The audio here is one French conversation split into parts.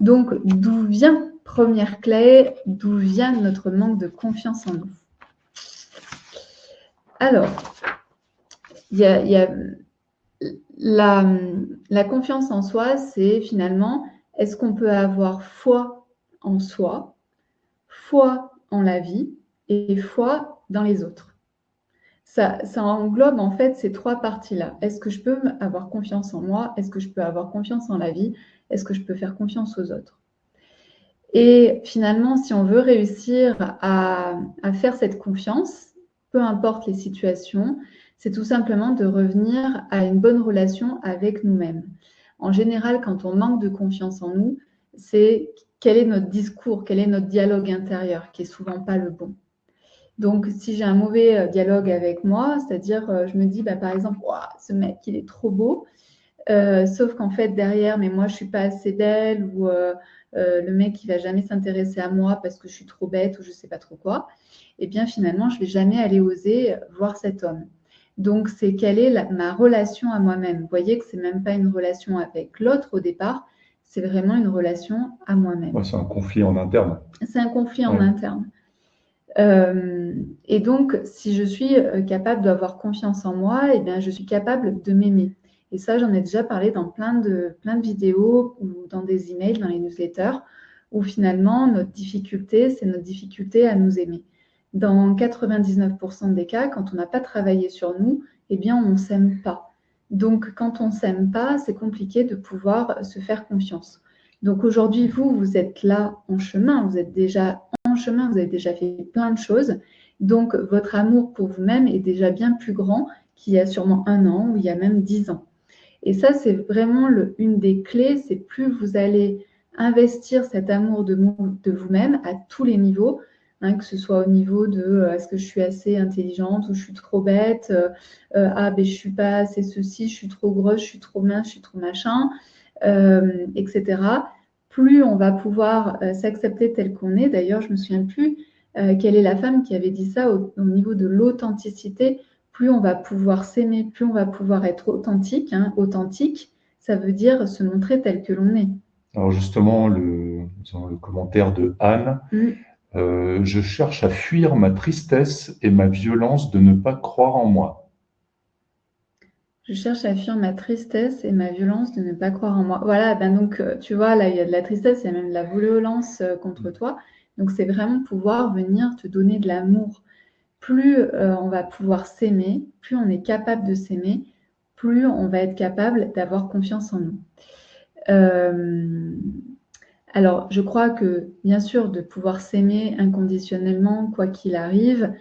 Donc, d'où vient, première clé, d'où vient notre manque de confiance en nous? Alors, il y a la confiance en soi, c'est finalement, est-ce qu'on peut avoir foi en soi, foi en la vie et foi dans les autres? Ça englobe en fait ces trois parties-là. Est-ce que je peux avoir confiance en moi? Est-ce que je peux avoir confiance en la vie? Est-ce que je peux faire confiance aux autres? Et finalement, si on veut réussir à faire cette confiance, peu importe les situations, c'est tout simplement de revenir à une bonne relation avec nous-mêmes. En général, quand on manque de confiance en nous, c'est quel est notre discours, quel est notre dialogue intérieur, qui est souvent pas le bon. Donc, si j'ai un mauvais dialogue avec moi, c'est-à-dire, je me dis, par exemple, ce mec, il est trop beau, sauf qu'en fait, derrière, mais moi, je suis pas assez belle ou le mec, il va jamais s'intéresser à moi parce que je suis trop bête ou je sais pas trop quoi. Et bien, finalement, je vais jamais aller oser voir cet homme. Donc, c'est quelle est ma relation à moi-même. Vous voyez que c'est même pas une relation avec l'autre au départ, c'est vraiment une relation à moi-même. Ouais, c'est un conflit en interne. C'est un conflit en Ouais. interne. Et donc, si je suis capable d'avoir confiance en moi, eh bien, je suis capable de m'aimer. Et ça, j'en ai déjà parlé dans plein de vidéos ou dans des emails, dans les newsletters, où finalement, notre difficulté, c'est notre difficulté à nous aimer. Dans 99% des cas, quand on n'a pas travaillé sur nous, eh bien, on ne s'aime pas. Donc, quand on ne s'aime pas, c'est compliqué de pouvoir se faire confiance. Donc, aujourd'hui, vous êtes là en chemin, vous êtes déjà en chemin, vous avez déjà fait plein de choses. Donc, votre amour pour vous-même est déjà bien plus grand qu'il y a sûrement 1 an ou il y a même 10 ans. Et ça, c'est vraiment une des clés, c'est plus vous allez investir cet amour de vous-même à tous les niveaux, que ce soit au niveau de est-ce que je suis assez intelligente ou je suis trop bête, je suis pas assez ceci, je suis trop grosse, je suis trop mince, je suis trop machin, etc. Plus on va pouvoir s'accepter tel qu'on est. D'ailleurs, je ne me souviens plus quelle est la femme qui avait dit ça au niveau de l'authenticité. Plus on va pouvoir s'aimer, plus on va pouvoir être authentique. Authentique, ça veut dire se montrer tel que l'on est. Alors justement, le commentaire de Anne, je cherche à fuir ma tristesse et ma violence de ne pas croire en moi. Je cherche à fuir ma tristesse et ma violence de ne pas croire en moi. Voilà, donc tu vois, là, il y a de la tristesse, il y a même de la violence contre toi. Donc, c'est vraiment pouvoir venir te donner de l'amour. Plus on va pouvoir s'aimer, plus on est capable de s'aimer, plus on va être capable d'avoir confiance en nous. Alors, je crois que, bien sûr, de pouvoir s'aimer inconditionnellement, quoi qu'il arrive,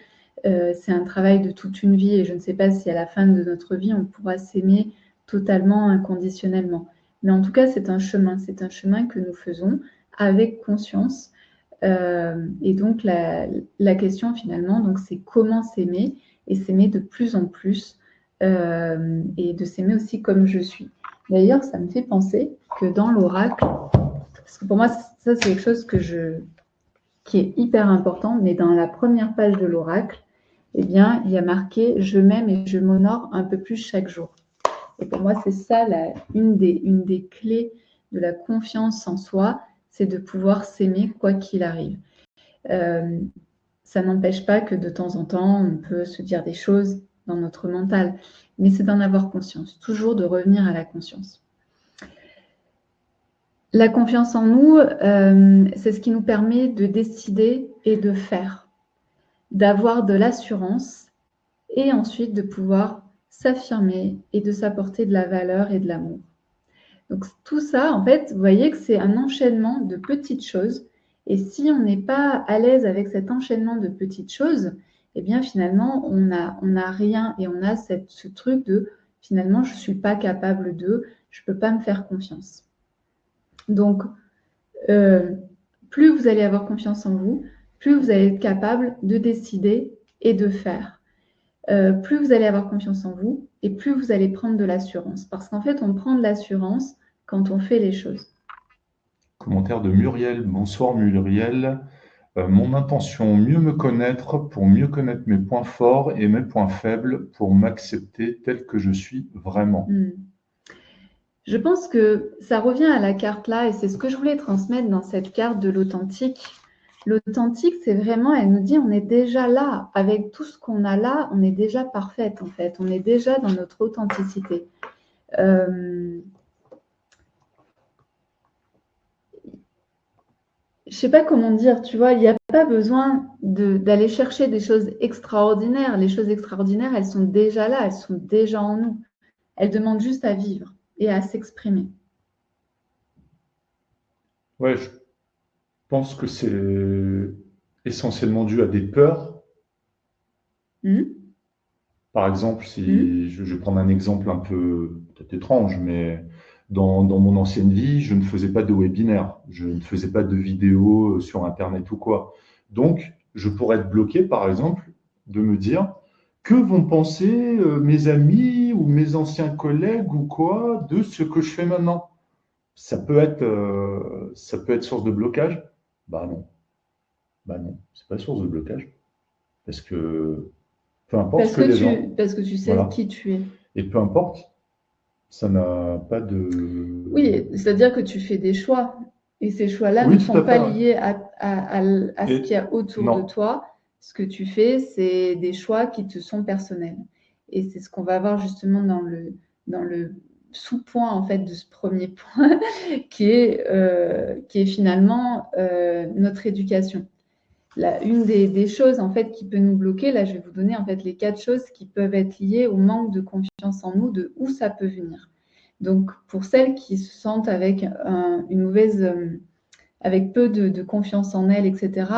c'est un travail de toute une vie et je ne sais pas si à la fin de notre vie, on pourra s'aimer totalement inconditionnellement. Mais en tout cas, c'est un chemin que nous faisons avec conscience. Et donc, la question finalement, donc, c'est comment s'aimer et s'aimer de plus en plus et de s'aimer aussi comme je suis. D'ailleurs, ça me fait penser que dans l'oracle, parce que pour moi, ça, c'est quelque chose qui est hyper important, mais dans la première page de l'oracle, eh bien, il y a marqué « Je m'aime et je m'honore un peu plus chaque jour ». Et pour moi, c'est ça une des clés de la confiance en soi, c'est de pouvoir s'aimer quoi qu'il arrive. Ça n'empêche pas que de temps en temps, on peut se dire des choses dans notre mental, mais c'est d'en avoir conscience, toujours de revenir à la conscience. La confiance en nous, c'est ce qui nous permet de décider et de faire, d'avoir de l'assurance et ensuite de pouvoir s'affirmer et de s'apporter de la valeur et de l'amour. Donc tout ça, en fait, vous voyez que c'est un enchaînement de petites choses. Et si on n'est pas à l'aise avec cet enchaînement de petites choses, eh bien finalement, on n'a rien et on a ce truc de finalement, je ne suis pas capable de, je ne peux pas me faire confiance. Donc, plus vous allez avoir confiance en vous, plus vous allez être capable de décider et de faire. Plus vous allez avoir confiance en vous et plus vous allez prendre de l'assurance. Parce qu'en fait, on prend de l'assurance quand on fait les choses. Commentaire de Muriel. Bonsoir Muriel. Mon intention, mieux me connaître pour mieux connaître mes points forts et mes points faibles pour m'accepter tel que je suis vraiment. Je pense que ça revient à la carte là, et c'est ce que je voulais transmettre dans cette carte de l'authentique. L'authentique, c'est vraiment, elle nous dit, on est déjà là. Avec tout ce qu'on a là, on est déjà parfaite, en fait. On est déjà dans notre authenticité. Je ne sais pas comment dire, tu vois, il n'y a pas besoin d'aller chercher des choses extraordinaires. Les choses extraordinaires, elles sont déjà là, elles sont déjà en nous. Elles demandent juste à vivre et à s'exprimer. Ouais, je pense que c'est essentiellement dû à des peurs. Par exemple, si je vais prendre un exemple un peu peut-être étrange, mais dans mon ancienne vie, je ne faisais pas de webinaire, je ne faisais pas de vidéos sur Internet ou quoi. Donc, je pourrais être bloqué, par exemple, de me dire que vont penser mes amis ou mes anciens collègues ou quoi de ce que je fais maintenant. Ça peut être source de blocage. Bah non, bah non, c'est pas source de blocage parce que peu importe ce que les gens, Parce que tu sais voilà. qui tu es. Et peu importe, ça n'a pas de... Oui, c'est-à-dire que tu fais des choix. Et ces choix-là Oui, ne tout sont à fait. pas Ouais. liés à ce qu'il y Et a autour de non. toi. Ce que tu fais, c'est des choix qui te sont personnels. Et c'est ce qu'on va voir justement dans le sous-point en fait de ce premier point, qui est finalement notre éducation. Là, une des choses en fait qui peut nous bloquer, là je vais vous donner en fait les 4 choses qui peuvent être liées au manque de confiance en nous, de où ça peut venir. Donc pour celles qui se sentent avec une mauvaise, avec peu de confiance en elles, etc.,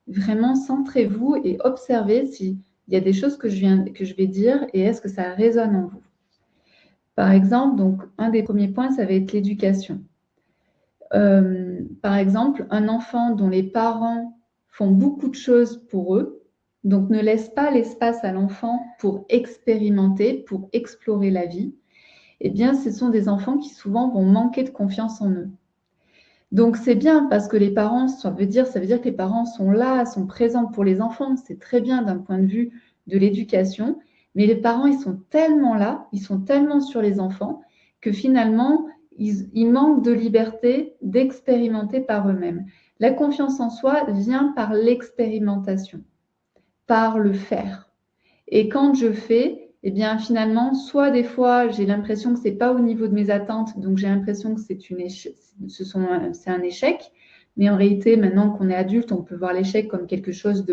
vraiment centrez-vous et observez s'il y a des choses que je vais dire et est-ce que ça résonne en vous. Par exemple, donc un des premiers points, ça va être l'éducation. Par exemple, un enfant dont les parents font beaucoup de choses pour eux, donc ne laisse pas l'espace à l'enfant pour expérimenter, pour explorer la vie, eh bien, ce sont des enfants qui souvent vont manquer de confiance en eux. Donc, c'est bien parce que les parents, ça veut dire que les parents sont là, sont présents pour les enfants. C'est très bien d'un point de vue de l'éducation. Mais les parents, ils sont tellement là, ils sont tellement sur les enfants que finalement, ils manquent de liberté d'expérimenter par eux-mêmes. La confiance en soi vient par l'expérimentation, par le faire. Et quand je fais, eh bien finalement, soit des fois j'ai l'impression que c'est pas au niveau de mes attentes, donc j'ai l'impression que c'est un échec. Mais en réalité, maintenant qu'on est adulte, on peut voir l'échec comme quelque chose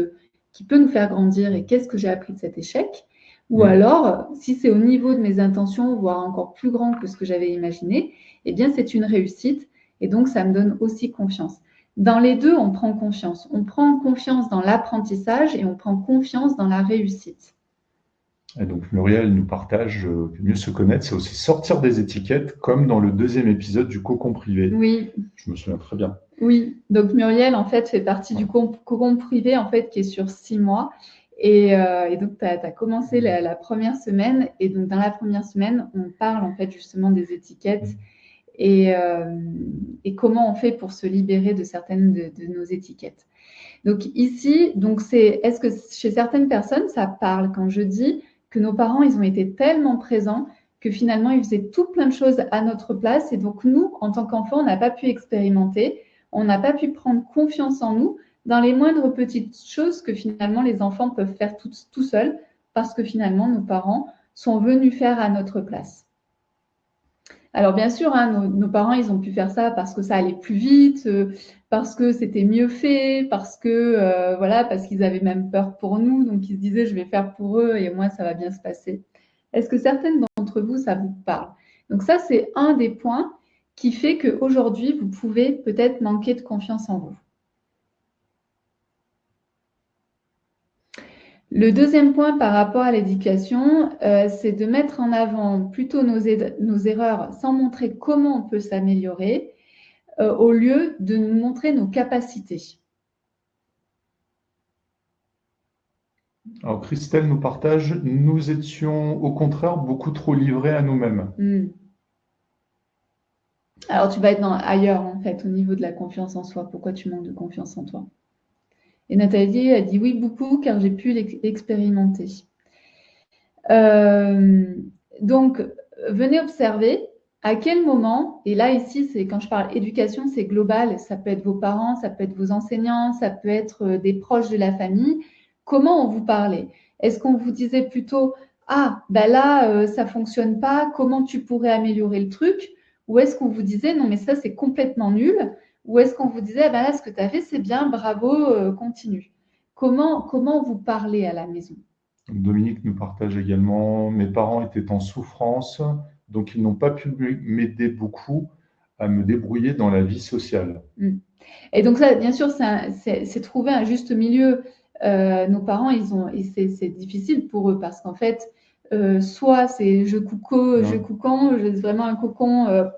qui peut nous faire grandir. Et qu'est-ce que j'ai appris de cet échec? Ou alors, si c'est au niveau de mes intentions, voire encore plus grand que ce que j'avais imaginé, eh bien c'est une réussite. Et donc ça me donne aussi confiance. Dans les deux, on prend confiance. On prend confiance dans l'apprentissage et on prend confiance dans la réussite. Et donc Muriel nous partage que mieux se connaître, c'est aussi sortir des étiquettes, comme dans le deuxième épisode du cocon privé. Oui. Je me souviens très bien. Oui, donc Muriel, en fait, fait partie du cocon privé, en fait, qui est sur 6 mois. Et donc, tu as commencé la première semaine. Et donc, dans la première semaine, on parle, en fait, justement des étiquettes et comment on fait pour se libérer de certaines de nos étiquettes. Donc, ici, est-ce que chez certaines personnes, ça parle quand je dis que nos parents, ils ont été tellement présents que finalement, ils faisaient tout plein de choses à notre place. Et donc, nous, en tant qu'enfants, on n'a pas pu expérimenter, on n'a pas pu prendre confiance en nous dans les moindres petites choses que finalement les enfants peuvent faire tout seuls parce que finalement, nos parents sont venus faire à notre place. Alors bien sûr, hein, nos parents, ils ont pu faire ça parce que ça allait plus vite, parce que c'était mieux fait, parce qu'ils avaient même peur pour nous, donc ils se disaient je vais faire pour eux et moi ça va bien se passer. Est-ce que certaines d'entre vous, ça vous parle? Donc ça, c'est un des points qui fait qu'aujourd'hui, vous pouvez peut-être manquer de confiance en vous. Le deuxième point par rapport à l'éducation, c'est de mettre en avant plutôt nos erreurs sans montrer comment on peut s'améliorer, au lieu de nous montrer nos capacités. Alors Christelle nous partage, nous étions au contraire beaucoup trop livrés à nous-mêmes. Alors tu vas être ailleurs en fait au niveau de la confiance en soi. Pourquoi tu manques de confiance en toi? Et Nathalie a dit oui beaucoup car j'ai pu l'expérimenter. Donc venez observer À quel moment, et là ici, c'est quand je parle éducation, c'est global, ça peut être vos parents, ça peut être vos enseignants, ça peut être des proches de la famille, comment on vous parlait? Est-ce qu'on vous disait plutôt, ah, ben là, ça fonctionne pas, comment tu pourrais améliorer le truc? Ou est-ce qu'on vous disait, non, mais ça, c'est complètement nul? Ou est-ce qu'on vous disait, ah ben là, ce que tu as fait, c'est bien, bravo, continue? Comment vous parlez à la maison? Dominique nous partage également, mes parents étaient en souffrance, donc ils n'ont pas pu m'aider beaucoup à me débrouiller dans la vie sociale. Et donc ça, bien sûr, c'est trouver un juste milieu. Nos parents, et c'est difficile pour eux parce qu'en fait, soit c'est je coucon, j'ai vraiment un cocon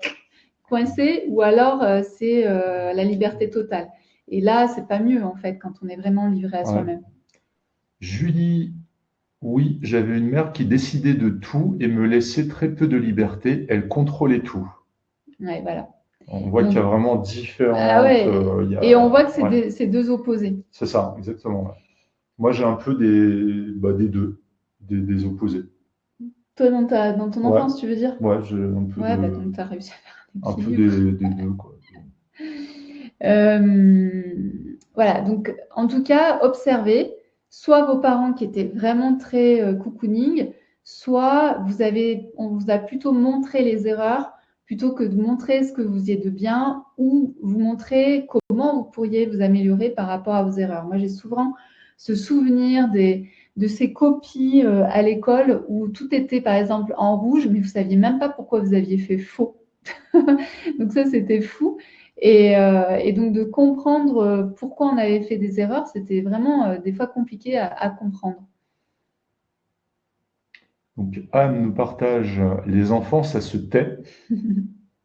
coincé, ou alors c'est la liberté totale. Et là, c'est pas mieux en fait quand on est vraiment livré à Ouais. soi-même. Julie, oui, j'avais une mère qui décidait de tout et me laissait très peu de liberté. Elle contrôlait tout. Ouais, voilà. On voit qu'il y a Donc, vraiment ah différentes. ouais, Il y et on a, voit que c'est ouais, c'est deux opposés. c'est ça, exactement. Ouais. Moi, j'ai un peu des deux, des opposés. Toi, dans ton Ouais, enfance, tu veux dire? ouais, j'ai un peu Ouais, bah donc tu as réussi à faire un un peu équilibre. des deux, quoi. Voilà, donc en tout cas, observez soit vos parents qui étaient vraiment très cocooning, soit on vous a plutôt montré les erreurs plutôt que de montrer ce que vous faisiez de bien ou vous montrer comment vous pourriez vous améliorer par rapport à vos erreurs. Moi, j'ai souvent ce souvenir de ces copies à l'école où tout était par exemple en rouge, mais vous ne saviez même pas pourquoi vous aviez fait faux. Donc ça, c'était fou. Et donc de comprendre pourquoi on avait fait des erreurs, c'était vraiment des fois compliqué à comprendre. Donc, Anne nous partage, les enfants, ça se tait.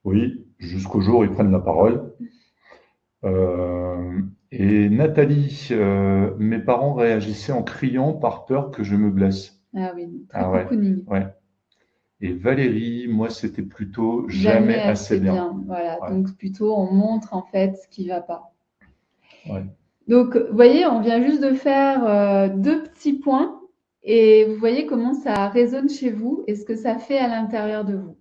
Oui, jusqu'au jour où ils prennent la parole. Et Nathalie, mes parents réagissaient en criant par peur que je me blesse. Ah oui, très Ah ouais, cocooning. ouais. Et Valérie, moi, c'était plutôt Jamais jamais assez assez bien. bien. Voilà, Ouais, donc plutôt on montre en fait ce qui ne va pas. ouais. Donc, vous voyez, on vient juste de faire deux petits points et vous voyez comment ça résonne chez vous et ce que ça fait à l'intérieur de vous.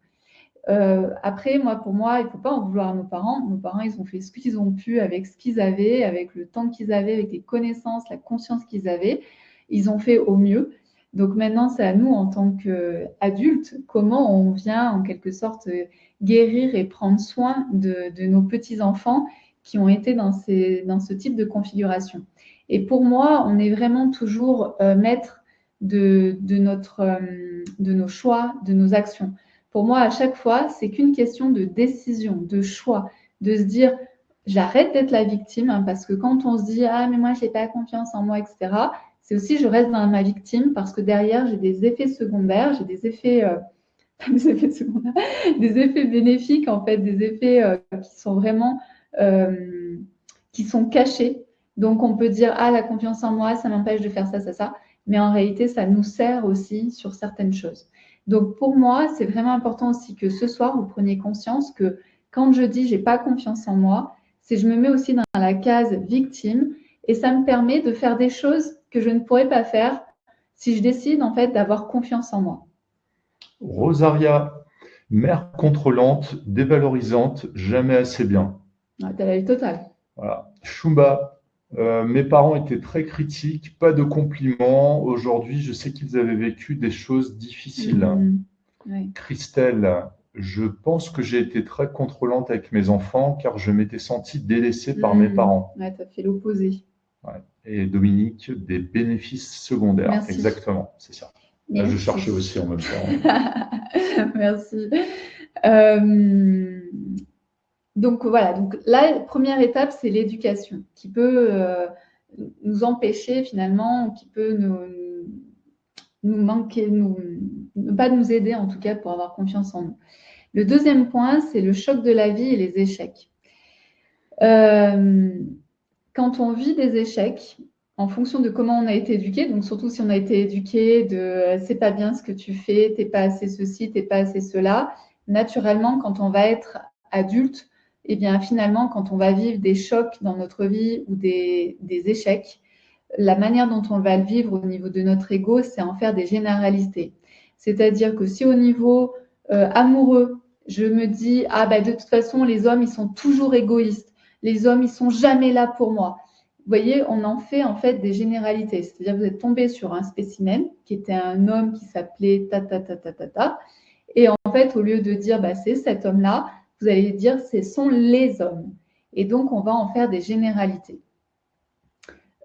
Après, pour moi, il ne faut pas en vouloir à nos parents. Nos parents, ils ont fait ce qu'ils ont pu avec ce qu'ils avaient, avec le temps qu'ils avaient, avec les connaissances, la conscience qu'ils avaient. Ils ont fait au mieux. Donc maintenant, c'est à nous, en tant qu'adultes, comment on vient en quelque sorte guérir et prendre soin de nos petits-enfants qui ont été dans ce type de configuration. Et pour moi, on est vraiment toujours maître de nos choix, de nos actions. Pour moi, à chaque fois, c'est qu'une question de décision, de choix, de se dire, j'arrête d'être la victime, hein, parce que quand on se dit, ah, mais moi, je n'ai pas confiance en moi, etc., c'est aussi, je reste dans ma victime, parce que derrière, j'ai des effets secondaires, j'ai des effets, des effets secondaires, des effets bénéfiques, en fait, des effets qui sont vraiment, euh, qui sont cachés. Donc, on peut dire, ah, la confiance en moi, ça m'empêche de faire ça, ça, ça. Mais en réalité, ça nous sert aussi sur certaines choses. Donc, pour moi, c'est vraiment important aussi que ce soir, vous preniez conscience que quand je dis j'ai pas confiance en moi, c'est je me mets aussi dans la case victime et ça me permet de faire des choses que je ne pourrais pas faire si je décide en fait d'avoir confiance en moi. Rosaria, mère contrôlante, dévalorisante, jamais assez bien. Ouais, t'as la vie totale. Voilà. Shumba, mes parents étaient très critiques, pas de compliments. Aujourd'hui, je sais qu'ils avaient vécu des choses difficiles. Ouais. Christelle, je pense que j'ai été très contrôlante avec mes enfants car je m'étais sentie délaissée par mes parents. Ouais, t'as fait l'opposé. Ouais. Et Dominique, des bénéfices secondaires. Merci. Exactement, c'est ça. Là, je cherchais Merci. aussi en même temps. Merci. Euh, Donc voilà, donc la première étape, c'est l'éducation qui peut nous empêcher finalement, qui peut nous manquer, ne pas nous aider en tout cas pour avoir confiance en nous. Le deuxième point, c'est le choc de la vie et les échecs. Euh, Quand on vit des échecs, en fonction de comment on a été éduqué, donc surtout si on a été éduqué de c'est pas bien ce que tu fais, t'es pas assez ceci, t'es pas assez cela, naturellement, quand on va être adulte, et bien finalement, quand on va vivre des chocs dans notre vie ou des échecs, la manière dont on va le vivre au niveau de notre ego, c'est en faire des généralités. C'est-à-dire que si au niveau amoureux, Je me dis, ah bah de toute façon, les hommes, ils sont toujours égoïstes. Les hommes, ils sont jamais là pour moi. Vous voyez, on en fait en fait des généralités. C'est-à-dire, vous êtes tombé sur un spécimen qui était un homme qui s'appelait ta ta ta ta ta ta. Et en fait, au lieu de dire, bah, c'est cet homme-là, vous allez dire, ce sont les hommes. Et donc, on va en faire des généralités.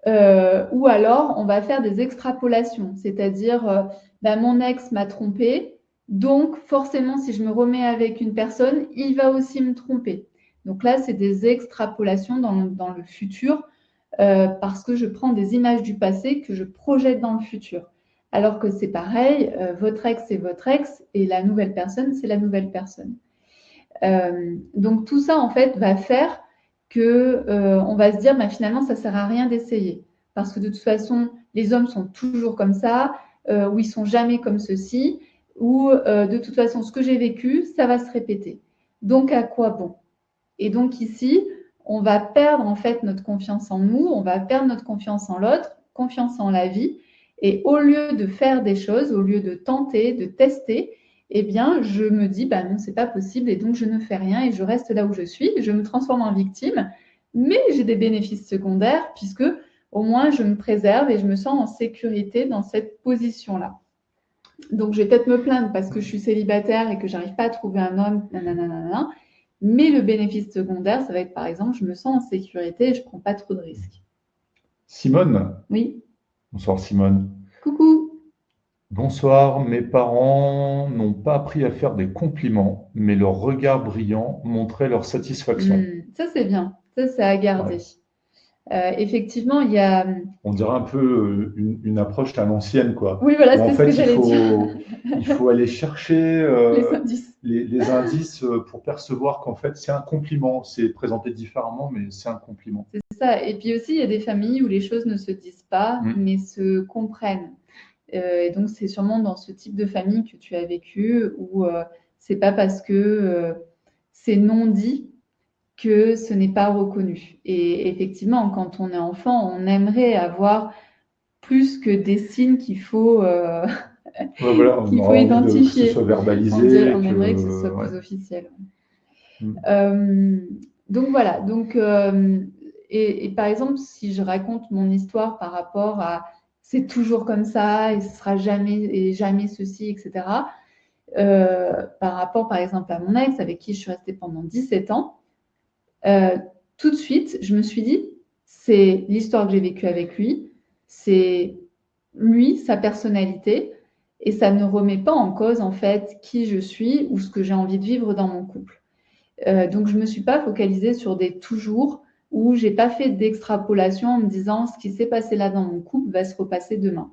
Ou alors, on va faire des extrapolations, c'est-à-dire, bah, mon ex m'a trompé, donc forcément, si je me remets avec une personne, il va aussi me tromper. Donc là, c'est des extrapolations dans le futur, parce que je prends des images du passé que je projette dans le futur. Alors que c'est pareil, votre ex, c'est votre ex, et la nouvelle personne, c'est la nouvelle personne. Donc tout ça, en fait, va faire que on va se dire, bah, finalement, ça sert à rien d'essayer. Parce que de toute façon, les hommes sont toujours comme ça, ou ils sont jamais comme ceci, ou de toute façon, ce que j'ai vécu, ça va se répéter. Donc, à quoi bon? Et donc ici, on va perdre en fait notre confiance en nous, on va perdre notre confiance en l'autre, confiance en la vie. Et au lieu de faire des choses, au lieu de tenter, de tester, eh bien, je me dis, bah non, c'est pas possible, et donc je ne fais rien et je reste là où je suis, je me transforme en victime, mais j'ai des bénéfices secondaires puisque au moins je me préserve et je me sens en sécurité dans cette position-là. Donc, je vais peut-être me plaindre parce que je suis célibataire et que j'arrive pas à trouver un homme, nanana, mais le bénéfice secondaire, ça va être par exemple, je me sens en sécurité et je prends pas trop de risques. Simone, Oui, bonsoir Simone. coucou. Bonsoir, mes parents n'ont pas appris à faire des compliments, mais leur regard brillant montrait leur satisfaction. Ça, c'est bien. Ça, c'est à Ouais. garder. Effectivement, il y a. On dirait un peu une approche à l'ancienne, quoi. Oui, voilà, Où en c'est ce que fait, j'allais dire. il faut aller chercher Les indices. les indices pour percevoir qu'en fait, c'est un compliment. C'est présenté différemment, mais c'est un compliment. C'est ça. Et puis aussi, il y a des familles où les choses ne se disent pas, Mm. mais se comprennent. Et donc, c'est sûrement dans ce type de famille que tu as vécu où c'est pas parce que c'est non dit que ce n'est pas reconnu. Et effectivement, quand on est enfant, on aimerait avoir plus que des signes Ouais, voilà, on qu'il faut aura envie que ce soit identifier. verbalisé, On aimerait que ce soit ouais. plus officiel. Mm. Donc voilà. Donc, et par exemple, si je raconte mon histoire par rapport à c'est toujours comme ça et ce sera jamais et jamais ceci, etc. Par rapport, par exemple, à mon ex avec qui je suis restée pendant 17 ans, tout de suite, je me suis dit, c'est l'histoire que j'ai vécue avec lui, c'est lui, sa personnalité, et ça ne remet pas en cause, en fait, qui je suis ou ce que j'ai envie de vivre dans mon couple. Donc, je ne me suis pas focalisée sur des toujours où j'ai pas fait d'extrapolation en me disant ce qui s'est passé là dans mon couple va se repasser demain.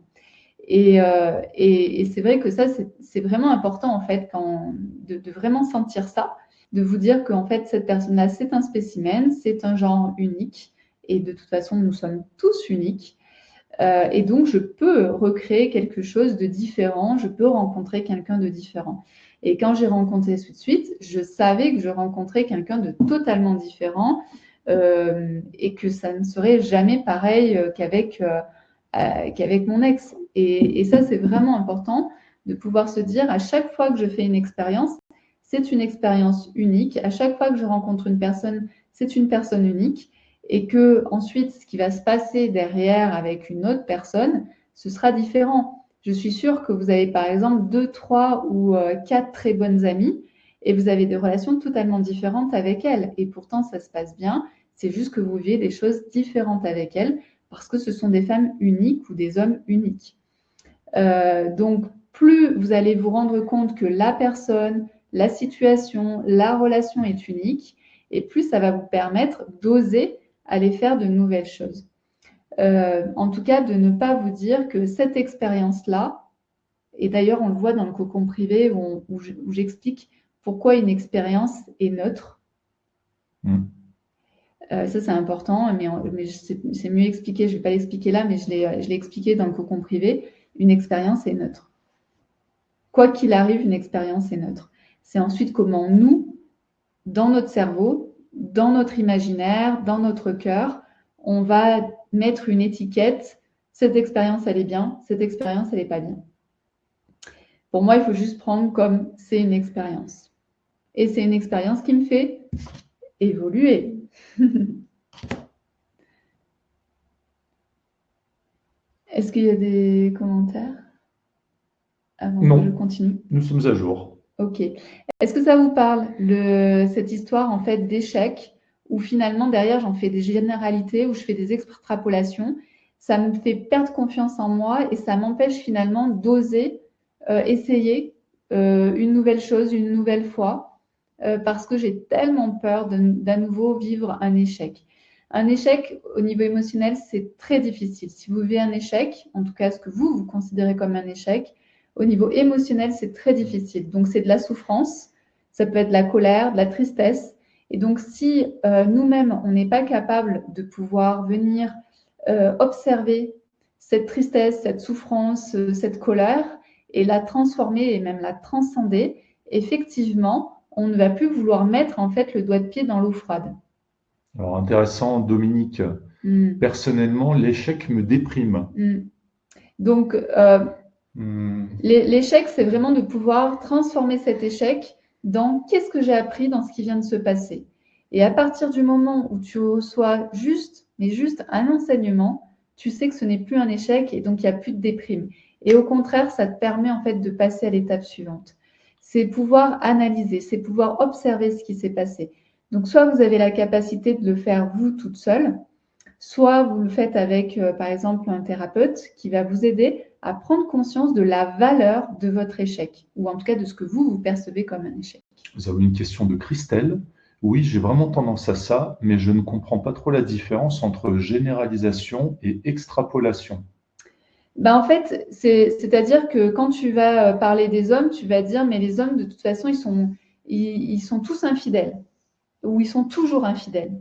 Et c'est vrai que ça, c'est vraiment important, en fait, de vraiment sentir ça, de vous dire qu'en fait, cette personne-là, c'est un spécimen, c'est un genre unique, et de toute façon, nous sommes tous uniques. Et donc, je peux recréer quelque chose de différent, je peux rencontrer quelqu'un de différent. Et quand j'ai rencontré tout de suite, je savais que je rencontrais quelqu'un de totalement différent et que ça ne serait jamais pareil qu'avec mon ex. Et ça, c'est vraiment important de pouvoir se dire à chaque fois que je fais une expérience, c'est une expérience unique. À chaque fois que je rencontre une personne, c'est une personne unique. Et que ensuite, ce qui va se passer derrière avec une autre personne, ce sera différent. Je suis sûre que vous avez par exemple 2, 3 ou 4 très bonnes amies et vous avez des relations totalement différentes avec elles. Et pourtant, ça se passe bien. C'est juste que vous vivez des choses différentes avec elles parce que ce sont des femmes uniques ou des hommes uniques. Donc, plus vous allez vous rendre compte que la personne, la situation, la relation est unique, et plus ça va vous permettre d'oser aller faire de nouvelles choses. En tout cas, de ne pas vous dire que cette expérience-là, et d'ailleurs on le voit dans le cocon privé où j'explique pourquoi une expérience est neutre. Ça, c'est important, mais c'est mieux expliqué. Je ne vais pas l'expliquer là, mais je l'ai expliqué dans le cocon privé. Une expérience est neutre. Quoi qu'il arrive, une expérience est neutre. C'est ensuite comment nous, dans notre cerveau, dans notre imaginaire, dans notre cœur, on va mettre une étiquette. Cette expérience, elle est bien. Cette expérience, elle n'est pas bien. Pour moi, il faut juste prendre comme c'est une expérience. Et c'est une expérience qui me fait évoluer. Est-ce qu'il y a des commentaires avant que je Non, continue? nous sommes à jour. Ok. Est-ce que ça vous parle, cette histoire en fait d'échec, où finalement derrière j'en fais des généralités, où je fais des extrapolations, ça me fait perdre confiance en moi et ça m'empêche finalement d'oser essayer une nouvelle chose une nouvelle fois, parce que j'ai tellement peur d'à nouveau vivre un échec. Un échec au niveau émotionnel, c'est très difficile. Si vous vivez un échec, en tout cas ce que vous considérez comme un échec, au niveau émotionnel, c'est très difficile. Donc, c'est de la souffrance, ça peut être de la colère, de la tristesse. Et donc, si nous-mêmes, on n'est pas capable de pouvoir venir observer cette tristesse, cette souffrance, cette colère, et la transformer et même la transcender, effectivement, on ne va plus vouloir mettre en fait le doigt de pied dans l'eau froide. Alors, intéressant, Dominique. Personnellement, l'échec me déprime. Donc, l'échec, c'est vraiment de pouvoir transformer cet échec dans qu'est-ce que j'ai appris dans ce qui vient de se passer. Et à partir du moment où tu reçois juste, mais juste un enseignement, tu sais que ce n'est plus un échec et donc il n'y a plus de déprime. Et au contraire, ça te permet en fait de passer à l'étape suivante. C'est pouvoir analyser, c'est pouvoir observer ce qui s'est passé. Donc, soit vous avez la capacité de le faire vous toute seule, soit vous le faites avec, par exemple, un thérapeute qui va vous aider à prendre conscience de la valeur de votre échec, ou en tout cas de ce que vous percevez comme un échec. Vous avez une question de Christelle. Oui, j'ai vraiment tendance à ça, mais je ne comprends pas trop la différence entre généralisation et extrapolation. En fait, c'est-à-dire que quand tu vas parler des hommes, tu vas dire, mais les hommes, de toute façon, ils sont tous infidèles, ou ils sont toujours infidèles.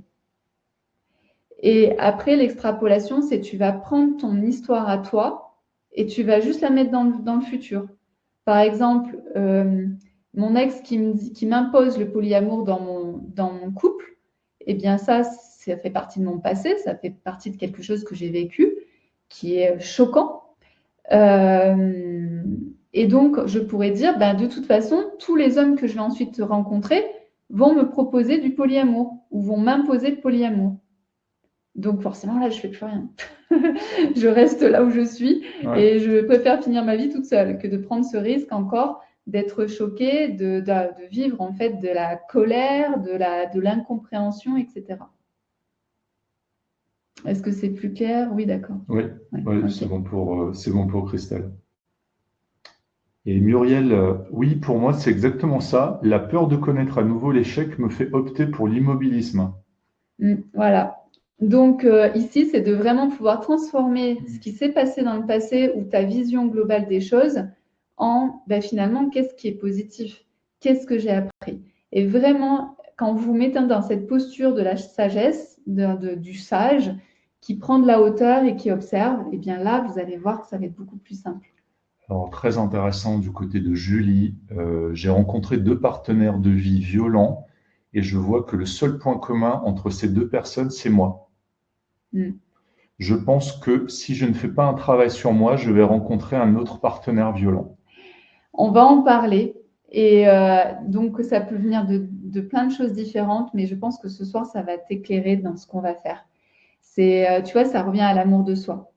Et après, l'extrapolation, c'est tu vas prendre ton histoire à toi et tu vas juste la mettre dans le futur. Par exemple, mon ex qui m'impose le polyamour dans mon couple, eh bien ça fait partie de mon passé, ça fait partie de quelque chose que j'ai vécu, qui est choquant. Et donc, je pourrais dire, de toute façon, tous les hommes que je vais ensuite rencontrer vont me proposer du polyamour ou vont m'imposer le polyamour. Donc forcément, là, je ne fais plus rien. Je reste là où je suis et je préfère finir ma vie toute seule que de prendre ce risque encore d'être choquée, de vivre en fait de la colère, de l'incompréhension, etc. Est-ce que c'est plus clair? Oui, d'accord. Oui, Okay. c'est bon pour Christelle. Et Muriel, oui, pour moi, c'est exactement ça. La peur de connaître à nouveau l'échec me fait opter pour l'immobilisme. Voilà. Donc ici, c'est de vraiment pouvoir transformer ce qui s'est passé dans le passé ou ta vision globale des choses en finalement, qu'est-ce qui est positif? Qu'est-ce que j'ai appris? Et vraiment, quand vous vous mettez dans cette posture de la sagesse, du sage, qui prend de la hauteur et qui observe, et bien là, vous allez voir que ça va être beaucoup plus simple. Alors, très intéressant du côté de Julie. J'ai rencontré 2 partenaires de vie violents et je vois que le seul point commun entre ces 2 personnes, c'est moi. Je pense que si je ne fais pas un travail sur moi, je vais rencontrer un autre partenaire violent. On va en parler. Et donc, ça peut venir de plein de choses différentes, mais je pense que ce soir, ça va t'éclairer dans ce qu'on va faire. Tu vois, ça revient à l'amour de soi.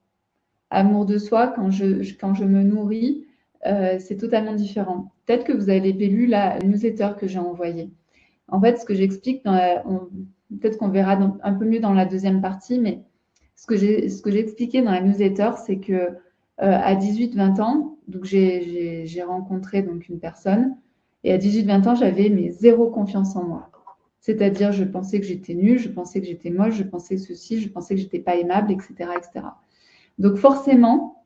Amour de soi, quand je me nourris, c'est totalement différent. Peut-être que vous avez lu la newsletter que j'ai envoyée. En fait, ce que j'explique, peut-être qu'on verra un peu mieux dans la deuxième partie, mais ce que j'ai expliqué dans la newsletter, c'est que à 18-20 ans, donc j'ai rencontré donc une personne, et à 18-20 ans, j'avais zéro confiance en moi. C'est-à-dire, je pensais que j'étais nulle, je pensais que j'étais moche, je pensais ceci, je pensais que j'étais pas aimable, etc., etc. Donc forcément,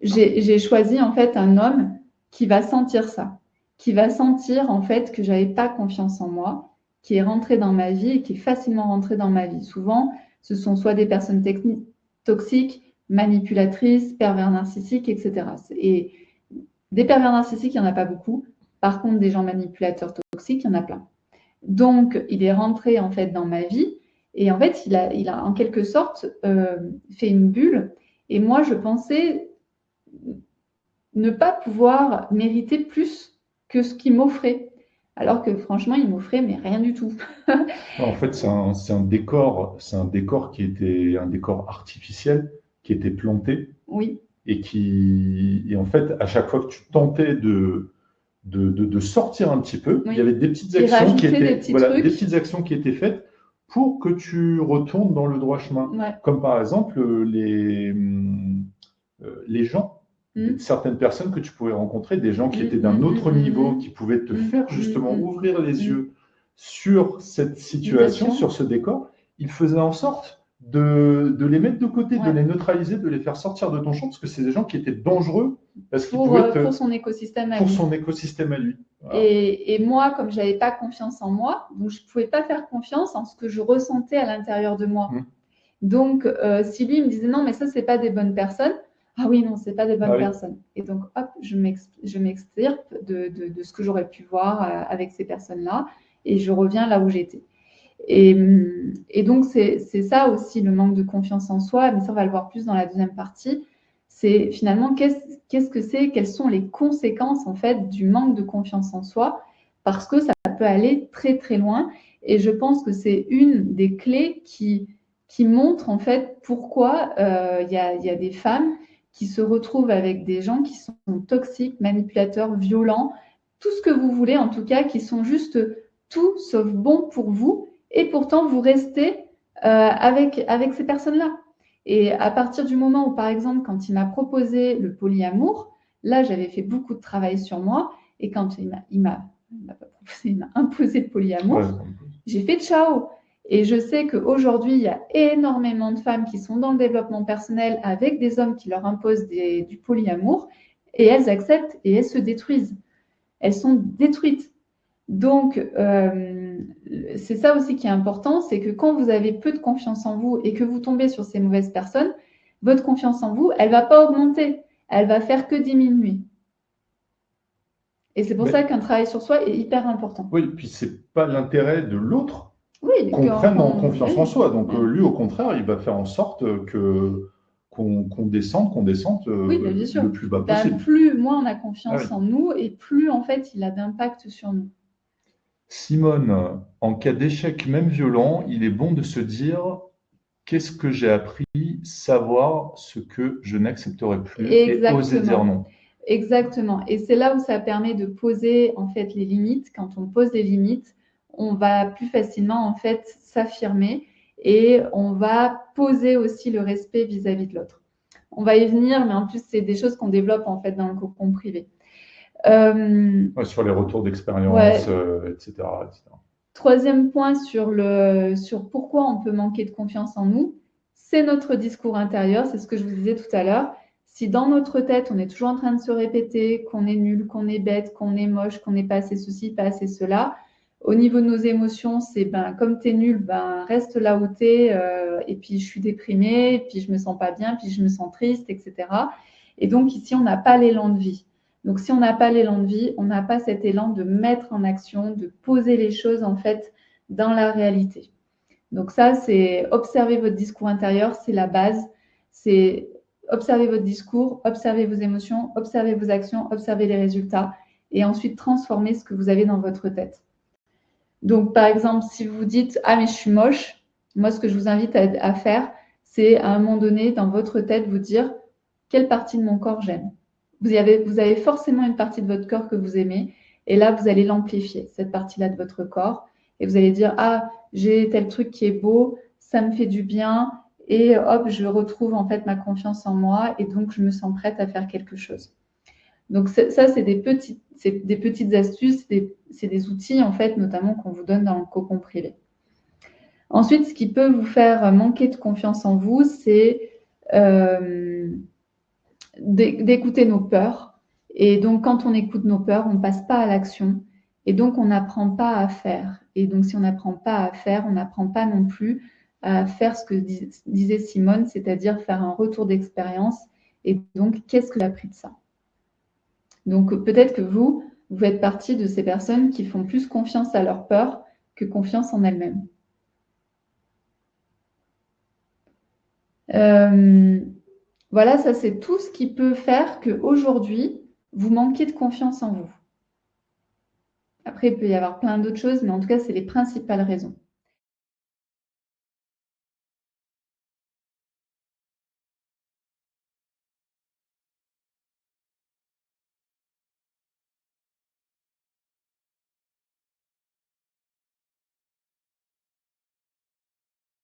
j'ai choisi en fait un homme qui va sentir ça, qui va sentir en fait que j'avais pas confiance en moi, qui est rentré dans ma vie et qui est facilement rentré dans ma vie. Souvent, ce sont soit des personnes toxiques, manipulatrices, pervers narcissiques, etc. Et des pervers narcissiques, il n'y en a pas beaucoup. Par contre, des gens manipulateurs toxiques, il y en a plein. Donc, il est rentré en fait dans ma vie et en fait, il a en quelque sorte fait une bulle. Et moi, je pensais ne pas pouvoir mériter plus que ce qu'il m'offrait. Alors que franchement, il m'offrait mais rien du tout. En fait, c'est un décor qui était un décor artificiel, qui était planté Oui, et en fait, à chaque fois que tu tentais de sortir un petit peu, il y oui. avait des petites Il actions qui rajoutait des étaient, petits voilà, des trucs. petites actions qui étaient faites pour que tu retournes dans le droit chemin. Ouais. Comme par exemple les gens, Mm. certaines personnes que tu pouvais rencontrer, des gens qui Mm, étaient d'un mm, autre mm, niveau, mm, qui pouvaient te mm, faire mm, justement mm, ouvrir les mm. yeux sur cette situation, Situation. sur ce décor, ils faisaient en sorte de les mettre de côté, de Ouais. les neutraliser, de les faire sortir de ton champ, parce que c'est des gens qui étaient dangereux, parce qu'ils pouvaient Pour te, son écosystème à pour lui. son écosystème à lui. Voilà. Et moi, comme je n'avais pas confiance en moi, donc je ne pouvais pas faire confiance en ce que je ressentais à l'intérieur de moi. Mmh. Donc, si lui me disait non, mais ça, c'est pas des bonnes personnes, ah oui, non, c'est pas des bonnes Ah oui. personnes. Et donc, hop, je m'extirpe de ce que j'aurais pu voir avec ces personnes-là et je reviens là où j'étais. Et donc, c'est ça aussi le manque de confiance en soi, mais ça, on va le voir plus dans la deuxième partie. C'est finalement qu'est-ce que c'est, quelles sont les conséquences en fait du manque de confiance en soi, parce que ça peut aller très très loin. Et je pense que c'est une des clés qui montre en fait pourquoi il y a des femmes qui se retrouvent avec des gens qui sont toxiques, manipulateurs, violents, tout ce que vous voulez en tout cas, qui sont juste tout sauf bons pour vous, et pourtant vous restez avec ces personnes-là. Et à partir du moment où, par exemple, quand il m'a proposé le polyamour, là, j'avais fait beaucoup de travail sur moi, et quand il m'a imposé le polyamour, Ouais. j'ai fait ciao. Et je sais qu'aujourd'hui, il y a énormément de femmes qui sont dans le développement personnel avec des hommes qui leur imposent du polyamour, et elles acceptent et elles se détruisent. Elles sont détruites. Donc, c'est ça aussi qui est important, c'est que quand vous avez peu de confiance en vous et que vous tombez sur ces mauvaises personnes, votre confiance en vous, elle ne va pas augmenter, elle va faire que diminuer. Et c'est pour Mais ça qu'un travail sur soi est hyper important. oui, puis c'est pas l'intérêt de l'autre Oui, qu'on prenne en confiance en oui, soi. Donc oui. lui, au contraire, il va faire en sorte que qu'on descende Oui, bien sûr. le plus bas Ben, possible. plus moins on a Ah confiance oui. en nous et plus en fait il a d'impact sur nous. Simone, en cas d'échec même violent, il est bon de se dire qu'est-ce que j'ai appris, savoir ce que je n'accepterai plus et oser dire Exactement. non. Exactement. Et c'est là où ça permet de poser en fait les limites. Quand on pose les limites, on va plus facilement en fait s'affirmer et on va poser aussi le respect vis-à-vis de l'autre. On va y venir, mais en plus c'est des choses qu'on développe en fait dans le cocon privé. Ouais, sur les retours d'expérience, Ouais. etc., etc. Troisième point sur pourquoi on peut manquer de confiance en nous, c'est notre discours intérieur, c'est ce que je vous disais tout à l'heure. Si dans notre tête, on est toujours en train de se répéter qu'on est nul, qu'on est bête, qu'on est moche, qu'on n'est pas assez ceci, pas assez cela, au niveau de nos émotions, c'est ben, comme tu es nul, ben, reste là où tu es, et puis je suis déprimée, et puis je me sens pas bien, puis je me sens triste, etc. Et donc ici, on n'a pas l'élan de vie. Donc, si on n'a pas l'élan de vie, on n'a pas cet élan de mettre en action, de poser les choses en fait dans la réalité. Donc ça, c'est observer votre discours intérieur, c'est la base. C'est observer votre discours, observer vos émotions, observer vos actions, observer les résultats et ensuite transformer ce que vous avez dans votre tête. Donc, par exemple, si vous dites ah mais je suis moche, moi ce que je vous invite à faire, c'est à un moment donné dans votre tête vous dire quelle partie de mon corps j'aime. Vous avez forcément une partie de votre corps que vous aimez et là vous allez l'amplifier, cette partie-là de votre corps et vous allez dire ah j'ai tel truc qui est beau, ça me fait du bien et hop je retrouve en fait ma confiance en moi et donc je me sens prête à faire quelque chose. Donc ça, c'est des petites astuces, c'est des outils en fait, notamment qu'on vous donne dans le cocon privé. Ensuite, ce qui peut vous faire manquer de confiance en vous, c'est d'écouter nos peurs. Et donc, quand on écoute nos peurs, on ne passe pas à l'action. Et donc, on n'apprend pas à faire. Et donc, si on n'apprend pas à faire, on n'apprend pas non plus à faire ce que disait Simone, c'est-à-dire faire un retour d'expérience. Et donc, qu'est-ce que j'ai appris de ça? Donc peut-être que vous faites partie de ces personnes qui font plus confiance à leur peur que confiance en elles-mêmes. Voilà, ça c'est tout ce qui peut faire qu'aujourd'hui, vous manquez de confiance en vous. Après, il peut y avoir plein d'autres choses, mais en tout cas, c'est les principales raisons.